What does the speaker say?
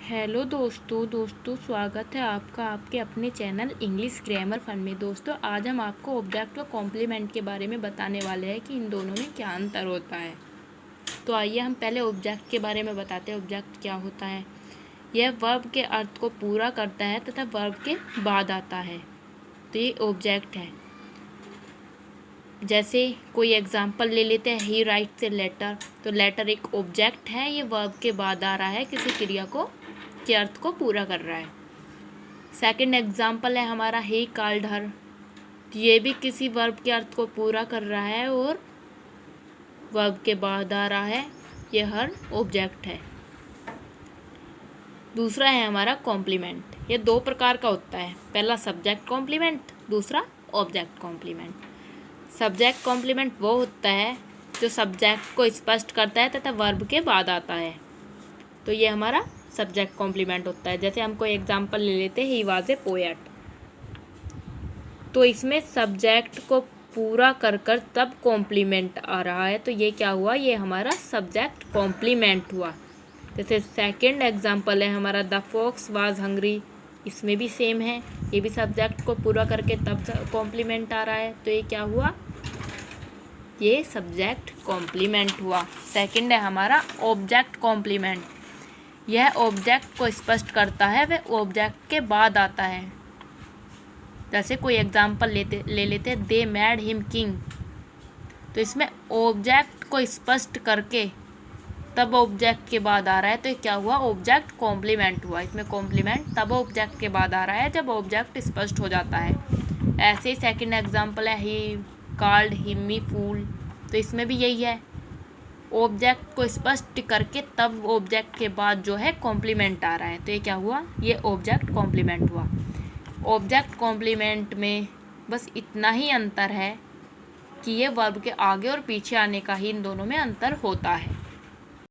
Hello दोस्तों स्वागत है आपका आपके अपने चैनल इंग्लिश ग्रामर फन में। दोस्तों आज हम आपको ऑब्जेक्ट और कॉम्प्लीमेंट के बारे में बताने वाले हैं कि इन दोनों में क्या अंतर होता है। तो आइए हम पहले ऑब्जेक्ट के बारे में बताते हैं। ऑब्जेक्ट क्या होता है? यह वर्ब के अर्थ को पूरा करता है तथा वर्ब के बाद आता है, तो ये ऑब्जेक्ट है। जैसे कोई एग्जाम्पल ले लेते हैं, ही राइट्स ए लेटर। तो लेटर एक ऑब्जेक्ट है, ये वर्ब के बाद आ रहा है, किसी क्रिया को के अर्थ को पूरा कर रहा है। सेकंड एग्जाम्पल है हमारा ही कॉल्ड हर। ये भी किसी वर्ब के अर्थ को पूरा कर रहा है और वर्ब के बाद आ रहा है, ये हर ऑब्जेक्ट है। दूसरा है हमारा कॉम्प्लीमेंट। ये दो प्रकार का होता है, पहला सब्जेक्ट कॉम्प्लीमेंट, दूसरा ऑब्जेक्ट कॉम्प्लीमेंट। सब्जेक्ट कॉम्प्लीमेंट वो होता है जो सब्जेक्ट को स्पष्ट करता है तथा वर्ब के बाद आता है, तो ये हमारा सब्जेक्ट कॉम्प्लीमेंट होता है। जैसे हम कोई एग्जांपल ले लेते हैं, ही वाज ए पोएट। तो इसमें सब्जेक्ट को पूरा कर तब कॉम्प्लीमेंट आ रहा है, तो ये क्या हुआ, ये हमारा सब्जेक्ट कॉम्प्लीमेंट हुआ। जैसे सेकंड एग्जांपल है हमारा द फॉक्स वाज हंग्री। इसमें भी सेम है, ये भी सब्जेक्ट को पूरा करके तब कॉम्प्लीमेंट आ रहा है, तो ये क्या हुआ, ये सब्जेक्ट कॉम्प्लीमेंट हुआ। सेकंड है हमारा ऑब्जेक्ट कॉम्प्लीमेंट। यह ऑब्जेक्ट को स्पष्ट करता है, वह ऑब्जेक्ट के बाद आता है। जैसे कोई एग्जांपल ले लेते दे मेड हिम किंग। तो इसमें ऑब्जेक्ट को स्पष्ट करके तब ऑब्जेक्ट के बाद आ रहा है, तो ये क्या हुआ, ऑब्जेक्ट कॉम्प्लीमेंट हुआ। इसमें कॉम्प्लीमेंट तब ऑब्जेक्ट के बाद आ रहा है जब ऑब्जेक्ट स्पष्ट हो जाता है। ऐसे ही सेकंड एग्जांपल है ही कॉल्ड हिम मी फूल। तो इसमें भी यही है, ऑब्जेक्ट को स्पष्ट करके तब ऑब्जेक्ट के बाद जो है कॉम्प्लीमेंट आ रहा है, तो ये क्या हुआ, ये ऑब्जेक्ट कॉम्प्लीमेंट हुआ। ऑब्जेक्ट कॉम्प्लीमेंट में बस इतना ही अंतर है कि ये वर्ब के आगे और पीछे आने का ही इन दोनों में अंतर होता है।